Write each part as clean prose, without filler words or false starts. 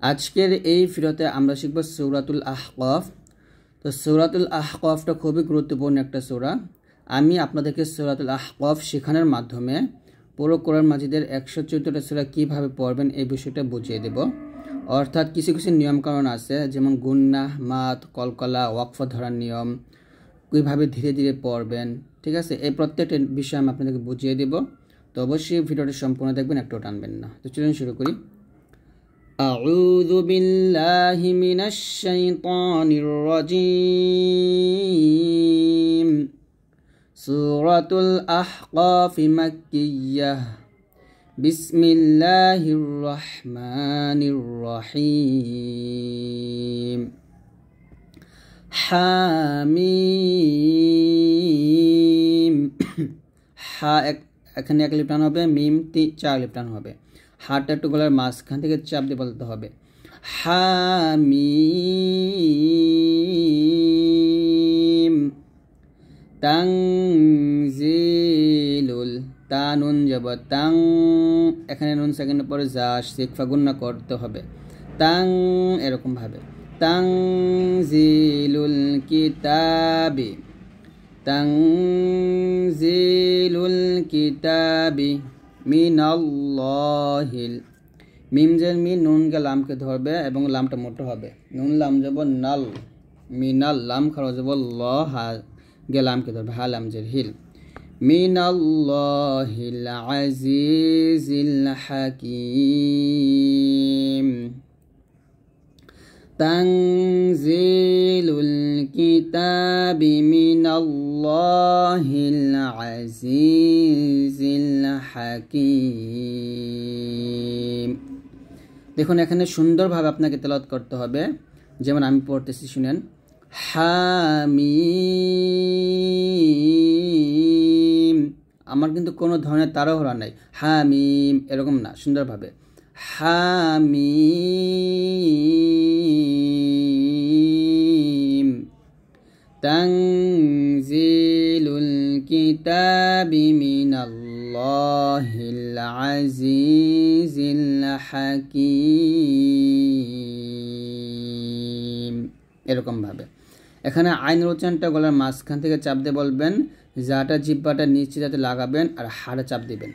আজকের এই ভিডিওতে আমরা শিখব সূরাতুল আহকাফ। তো সূরাতুল আহকাফটা খুবই গুরুত্বপূর্ণ একটা সূরা। আমি আপনাদেরকে সূরাতুল আহকাফ শেখানোর মাধ্যমে পুরো কোরআন মাজিদের 114টা সূরা কীভাবে পড়বেন এই বিষয়টা বুঝিয়ে দেব। অর্থাৎ কিছু কিছু নিয়মকানুন আছে, যেমন গুন্নাহ, মাদ, কলকলা, ওয়াকফ ধরার নিয়ম, কীভাবে ধীরে ধীরে পড়বেন, ঠিক আছে? এই প্রত্যেকটা বিষয় আমি আপনাদেরকে বুঝিয়ে দেব। তো অবশ্যই ভিডিওটি সম্পূর্ণ দেখবেন, একটু টানবেন না। তো চলুন শুরু করি। أعوذ بالله من الشيطان الرجيم. سورة الأحقاف مكية. بسم الله الرحمن الرحيم. حاميم. হা এখানে এক লিপ টান হবে, মিম 4 লিপ টান হবে। হাটা একটু গলার মাঝখান থেকে চাপ দিয়ে বলতে হবে হামিম। তানজিলুল, তা নুন যাব তাং, এখানে নুন সেকেন্ডের পরে যা শিকফা গুন্না করতে হবে তাং, এরকম ভাবে তানজিলুল কিতাবি, তানজিলুল কিতাবি মিনাল্লাহিল। মিম যে মিন, নুনকে লামকে ধরবে এবং লামটা মোটা হবে। নুন লাম যাব নাল, মিনাল, লাম খাওয়া যাব ল, হা গে লামকে ধরবে, হা লাম জের হিল। মিনাল্লাহিল আজিজিল হাকিম। তানজিলুল কিতাবি মিনাল্লাহিল আজিজিল হাকিম। দেখুন এখানে সুন্দরভাবে আপনাকে তেলাওয়াত করতে হবে, যেমন আমি পড়তেছি, শুনেন। হামিম, আমার কিন্তু কোনো ধরনের তাড়াহুড়া নাই, হামিম এরকম না, সুন্দরভাবে হামিম। তানজিলুল কিতাবি মিনাল্লাহিল আজিজিল হাকিম, এরকম ভাবে। এখানে আইনের উচ্চারণটা গলার মাঝখান থেকে চাপ দিয়ে বলবেন, যাটা জিহ্বাটা নিচে যাতে লাগাবেন আর হাড়ে চাপ দিবেন।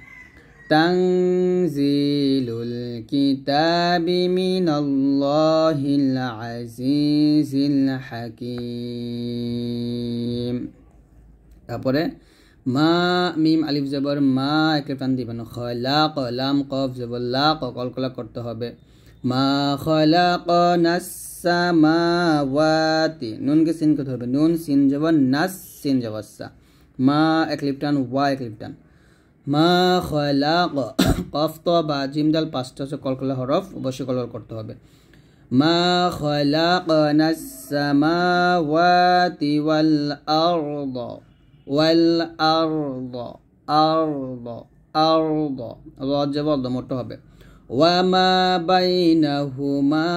তানজিলুল কিতাবি মিনাল্লাহিল আজিজিল হাকিম। তারপরে মা, মিম আলিফ জবর মা, একে প্রাণ দিবেন। খলাক, লাম কফ জবর লাক, কলকলা করতে হবে। মা খলাকনাস সামাওয়াতি, নুনকে সিনকে ধরবে, নুন সিন জবর নাস, সিন জবর সা। মা এক লিপ টান, ওয়া এক লিপ টান। মা খলাক, কফ তো বা জিম দাল 5টা হচ্ছে কলকলা হরফ, অবশ্যই কলকলা করতে হবে। মা খলাকনাস সামাওয়াতি ওয়াল আরদ, ওয়াল আরদ, আরদ আরদ, রদ জবর দ মোটা হবে। ওয়ামা বাইনাহুমা,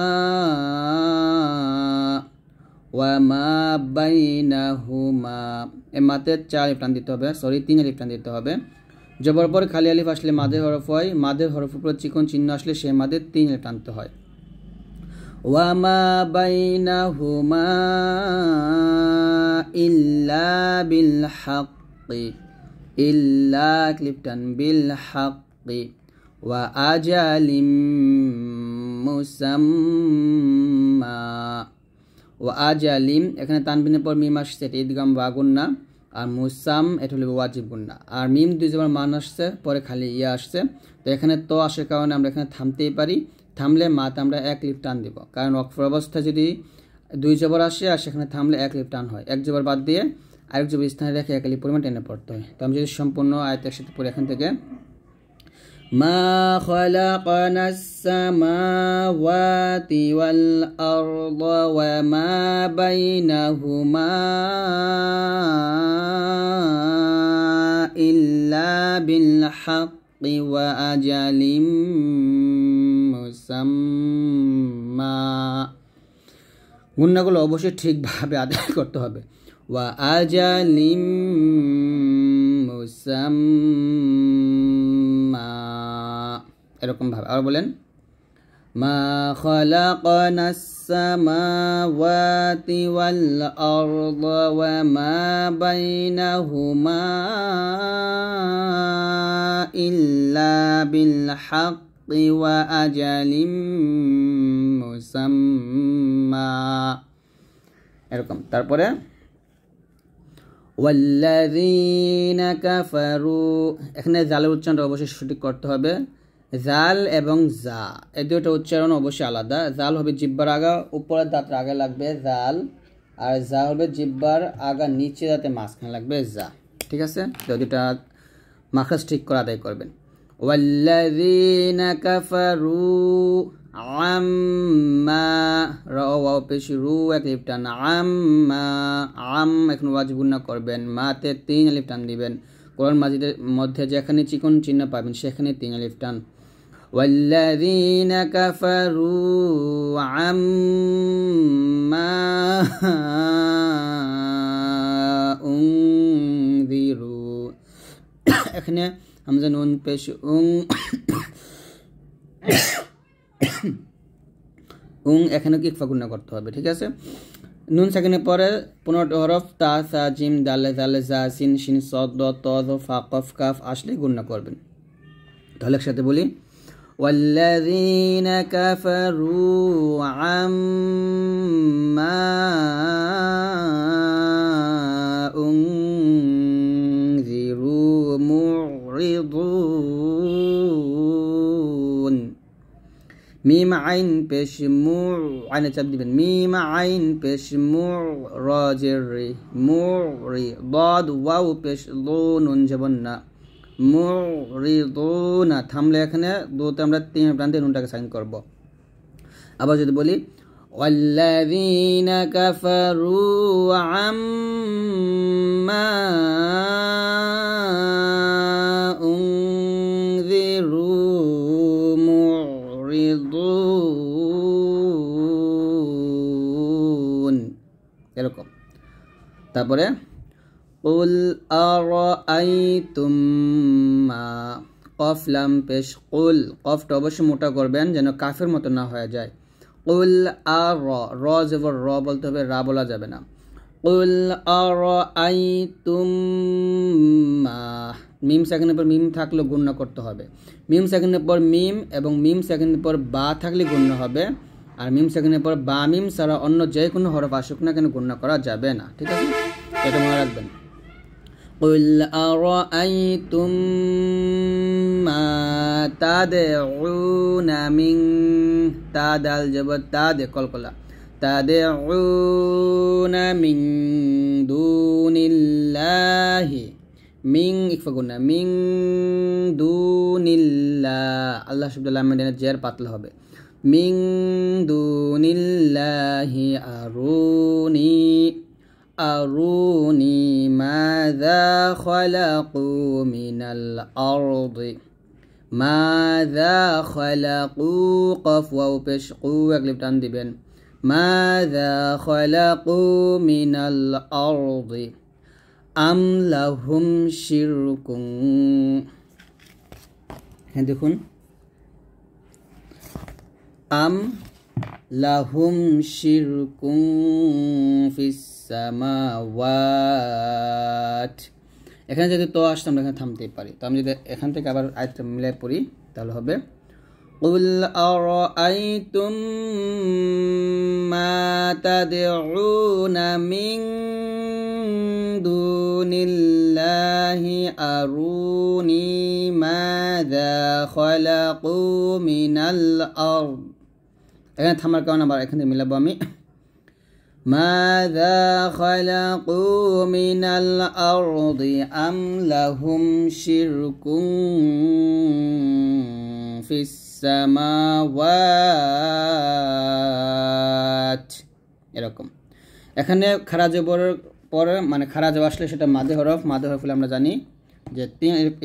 ওয়ামা বাইনাহুমা, এ মাতে 4 লিপ টান দিতে হবে, সরি 3 লিপ টান দিতে হবে। জবর পর খালি আলিফ আসলে মাদের হরফ হয়, মাদের হরফ উপর চিকন চিহ্ন আসলে সে মাদের 3 লিপ টানতে হয়। ওয়ামা বাইনাহুমা ইল্লা বিল হাক্কি, ইল্লা ক্লিপ টান, বিল হাক্কি। ওয়া আজালিম মুসাম্মা, ওয়া আজালিম, এখানে তানবিনের পর মিম আসছে, এটা ঈদগাম বা গুন্না, আর মুসাম এটা হলো ওয়াজিব গুন্না। আর মিম 2 জবর মান আসছে, পরে খালি ইয়া আসছে, তো এখানে তো আসার কারণে আমরা এখানে থামতেই পারি। থামলে মাতে আমরা 1 লিপ টান দিব, কারণ ওয়াকফের অবস্থায় যদি 2 জবর আসে আর সেখানে থামলে 1 লিপ টান হয়। 1 জবর বাদ দিয়ে আরেক জবর স্থানে রেখে 1 লিপ পরিমাণ টেনে পড়তে হয়। তো আমি যদি সম্পূর্ণ আয়াত একসাথে পড়ি এখান থেকে, মা খলাকনাস সামাওয়াতি ওয়াল আরদ ওয়া মা বাইনাহুমা ইল্লা বিল হাক্কি ওয়া আজালিম মুসাম্মা। গুন্নাগুলো অবশ্যই ঠিকভাবে আদায় করতে হবে। ওয়া আজালিম মুসাম্মা, এরকম ভাবে। আর বলেন মা খালাকনাস সামাওয়াতি ওয়াল আরদা ওয়া মা বাইনাহুমা ইল্লা বিল হাক্কি ওয়া আজালিম মুসাম্মা। এরকম। তারপরে ওয়াল্লাযীনা কাফারু, এখানে জালের উচ্চারণটা অবশ্যই সঠিক করতে হবে। জাল এবং জা এই দুটো উচ্চারণ অবশ্যই আলাদা। জাল হবে জিহ্বার আগা উপরের দাঁতের আগে লাগবে জাল, আর জা হবে জিহ্বার আগা নিচে দাঁতে মাঝখানে লাগবে জা। ঠিক আছে, তো দুটা মাখরাজ ঠিক করে আদায় করবেন। ওয়াল্লাযীনা কাফারু আম্মা, র ওয়াও পেশ রু এক লিফ টান, আম্মা আম এখন ওয়াজিব গুণা করবেন, মাতে 3 আলিফ টান দিবেন। কোরআন মাজিদের মধ্যে যেখানে চিকন চিহ্ন পাবেন সেখানে 3 আলিফ টান। ওয়াল্লাযীনা কাফারু আম্মা উনযিরু, এখানে হামজা নুন পেশ এখানে কি ইকফা গুণা করতে হবে। ঠিক আছে, নুন সাকিনের পরে 15টি হরফ তা সা জিম দালে জালে জা সিন শিন সদ দ ত য ফা কফ কাফ আসলে গুণা করবেন। তাহলে একসাথে বলি, ওয়াল্লাযীনা কাফারু আম্মা উনযিরু মুরিদুন। মিম আইন পেশ মু, আইনে চাপ দিবেন, মিম আইন পেশ মু র জের রি মুরি, দাদ ওয়াও পেশ দো নুন জবর না, মুরিদুনা। থামলে এখানে দুতে আমরা 3 প্রান্তে নুনটাকে সাইন করব। আবার যদি বলি ওয়াল্লাযীনা কাফারু আম্মা উনযিরু মুরিদুন, এরকম। তারপরে কুল আরাআইতুম মা, কফ লাম পেশ কুল, কফটা অবশ্যই মোটা করবেন যেন কাফের মতো না হয়ে যায়। কুল আর র জবর র বলতে হবে, রা বলা যাবে না। কুল আরাআইতুম মা, মিম সেকেন্ডের পর মিম থাকলে গুণনা করতে হবে। মিম সেকেন্ডের পর মিম এবং মিম সেকেন্ডের পর বা থাকলে গুণনা হবে, আর মিম সেকেন্ডের পর বা মিম ছাড়া অন্য যে কোনো হরফ আসুক না কেন গুণনা করা যাবে না। ঠিক আছে, এটা মনে রাখবেন। কুল আরাআইতুম মা তাদউনা মিন, তা দাল জবর তা দে কলকলা, তাদউনা মিন দুনিল্লাহি, মিন ইকফা গুণা, মিন দুনিল্লাহ, আল্লাহ শব্দুল্লাহ মেডানে জের পাতলা হবে, মিন দুনিল্লাহি আরুনি আরুনি মাযা খালাকু মিনাল আরদি, মাযা খালাকু কফ ওয়াও পেশ কু এক লিফ টান দিবেন, মাযা খালাকু মিনাল আরদি আম লাহুম শিরকুন। হ্যাঁ দেখুন, আম লাহুম শিরকুন ফিস সামাওয়াত, এখানে যদি তো আসতে আমরা এখানে থামতেই পারি। তো আমি যদি এখান থেকে আবার আয়াতটা মিলাই পড়ি তাহলে হবে কুল আরাআইতুম মা তাদউনা মিন দুনিল্লাহি আরুনি মাযা খালাকু মিনাল আরদ, এখানে থামার কারণে আবার এখানে মিলাবো আমি, মাযা খালাকু মিনাল আরদি আম লাহুম শিরকুন ফিস সামাওয়াত, এরকম। এখানে খারা জবরের পরে মানে খারা জবর আসলে সেটা মাদে হরফ, মাদে হরফ আমরা জানি যে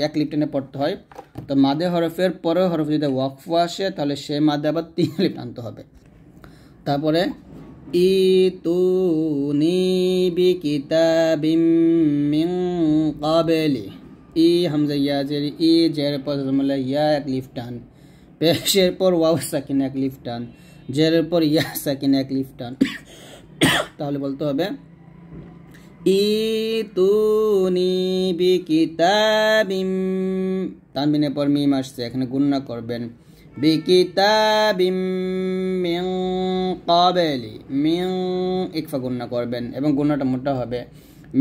1 লিফ টেনে পড়তে হয়। তো মাদে হরফের পরে হরফ যদি ওয়াকফ আসে তাহলে সে মাদে আবার 3 লিফ টানতে হবে। তারপরে ইতুনি বিকিতাবিম মিন ক্বাবলি, ই হামজা ইয়া জের, ই জের পর জমলা ইয়া এক লিফ টান, পেশের পর ওয়াও সাকিন এক লিফ টান, জেরের পর ইয়া সাকিন এক লিফ টান। তাহলে বলতে হবে ইতুনি বিকিতাবিম, তানবিনের পর মিম আসছে, এখানে গুণনা করবেন বিকিতাবিম মিন ক্বাবলি, মিন ইকফা গুণনা করবেন এবং গুণনাটা মোটা হবে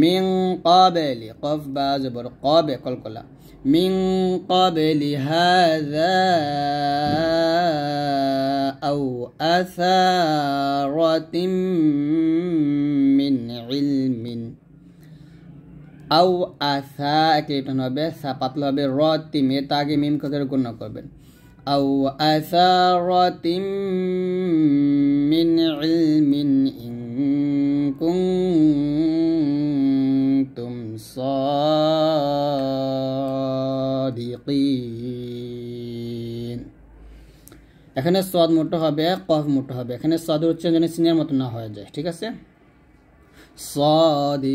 মিন ক্বাবলি, কফ বা জবর ক্বাবে কলকলা, মিন ক্বাবলি হাযা আও আসারাতিম মিন ইলমিন, আও আসা একটা রিটার্ন হবে, সা পাতলা হবে, র তিম এর আগে মিম কথা গণ্য করবেন, আও আসারাতিম মিন ইলমিন ইন কুনতুম সাদিকিন। এখানে সদ মোটা হবে, কফ মোটা হবে, এখানে সদের উচ্চারণ যেন সিনের মতো না হয়ে যায়, ঠিক আছে। সাদিকিন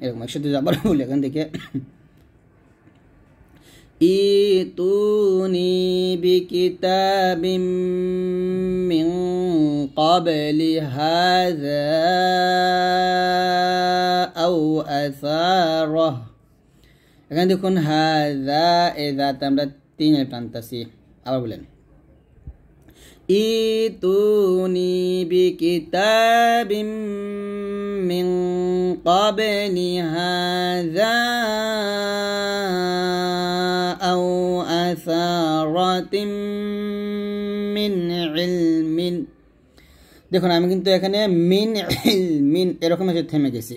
এরকম একসাথে আবার বলি এখান থেকে ইতুনি বিকিতাবিম মিন ক্বাবলি হাযা আও আসারাহ। এখানে দেখুন হাযা এই জাত আমরা তিন টানতাছি, আবার বলেন ইতুনি বিকিতাবিম মিন ক্বাবলি হাযা আও আসারাতিম মিন ইলমিন। দেখুন আমি কিন্তু এখানে মিন ইলমিন এরকম এসে থেমে গেছি,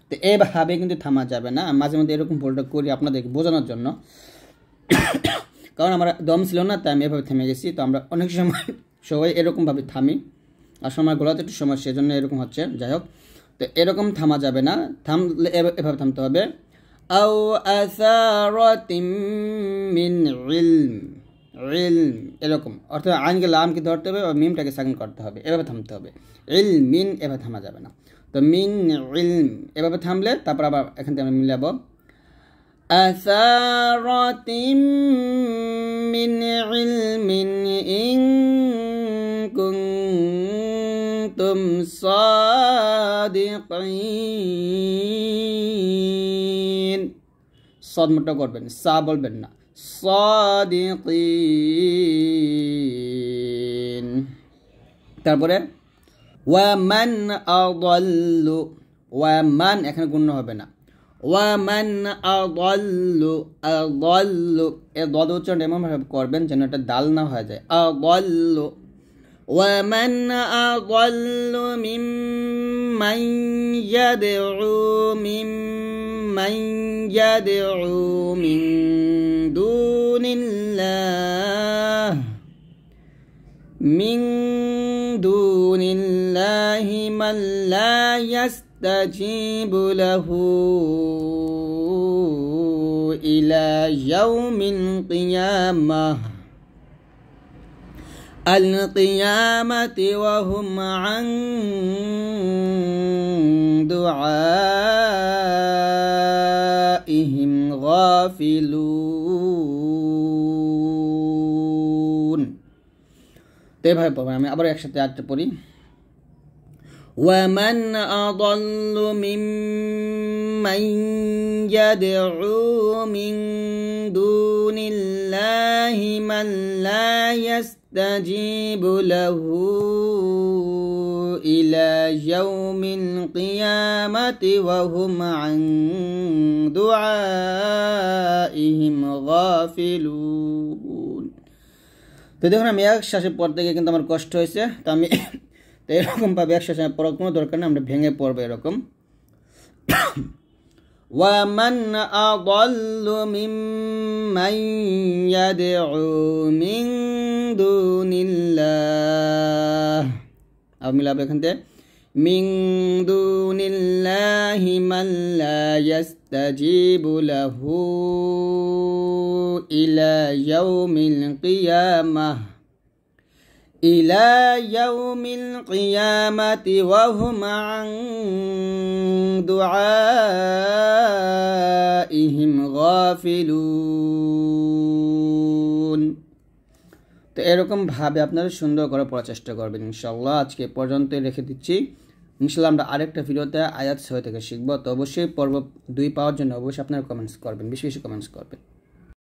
তো এইভাবে কিন্তু থামা যাবে না। মাঝে মধ্যে এরকম ভুলটা করি আপনাদেরকে বোঝানোর জন্য, কারণ আমার দম ছিল না তাই আমি এভাবে থেমে গেছি। তো আমরা অনেক সময় সবাই এরকমভাবে থামি, আর সময় গোলাতে একটু সময় সেজন্য এরকম হচ্ছে। যাই হোক, তো এরকম থামা যাবে না, থামলে এভাবে থামতে হবে আও আসারাতিম মিন ইলম, ইলম এরকম, অর্থাৎ আইনকে লামকে ধরতে হবে, মিমটাকে সাকিন করতে হবে, এভাবে থামতে হবে। ইলমিন এভাবে থামা যাবে না। তো মিন ইলম এভাবে থামলে তারপর আবার এখান থেকে আমরা মিলাবো আসারাতিম মিন ইলমিন ইন কুনতুম সাদিকিন। সদ মোটা করবেন, সা বলবেন না, সাদিকিন। তারপরে ওয়ামান আদাল্লু, ওয়ামান এখানে গুণ হবে না, ওয়ামান আদাল্লু, আদাল্লু এর দদ উচ্চারণ এমনভাবে করবেন যেন এটা দাল না হয়ে যায়, আদাল্লু। ওয়ামান আদাল্লু মিম্মান ইয়াদউ মিন দুনিল্লাহ, মিন দুনিল্লাহি মান লা ইয়াস্তাজিবু লাহু ইলা ইয়াউমিল কিয়ামাহ, আল কিয়ামাতি ওয়া হুম আন দুআইহিম গাফিলুন। তো এভাবে পড়বেন, আমি আবার একসাথে আরেকটা পড়ি ওয়ামান আদাল্লু মিম্মান ইয়াদউ মিন দুনিল্লাহি মান লা ইয়াস্তাজিবু লাহু ইলা ইয়াউমিল কিয়ামাতি ওয়া হুম আন দুআইহিম গাফিলুন। তো দেখুন আমি এক শ্বাসে পড়তে গিয়ে কিন্তু আমার কষ্ট হয়েছে, তো আমি তো এরকমভাবে এক শ্বাসে পড়ার কোনো দরকার নেই, আমরা ভেঙে পড়বো এরকম। ওয়ামান আদাল্লু মিম্মান ইয়াদউ মিন দুনিল্লাহ, আর মিলাবো এখান থেকে মিন দুনিল্লাহি মান লা ইয়াস্তাজিবু লাহু ইলা ইয়াউমিল কিয়ামাহ, ইলা ইয়াউমিল কিয়ামাতি ওয়া হুম আন দুআইহিম গাফিলুন। তো এরকমভাবে আপনারা সুন্দর করে পড়ার চেষ্টা করবেন ইনশাআল্লাহ। আজকে পর্যন্তই রেখে দিচ্ছি। ইনশাআল্লাহ আমরা আরেকটা ভিডিওতে আয়াত 6 থেকে শিখব। তো অবশ্যই পর্ব 2 পাওয়ার জন্য অবশ্যই আপনারা কমেন্টস করবেন, বেশি বেশি কমেন্টস করবেন।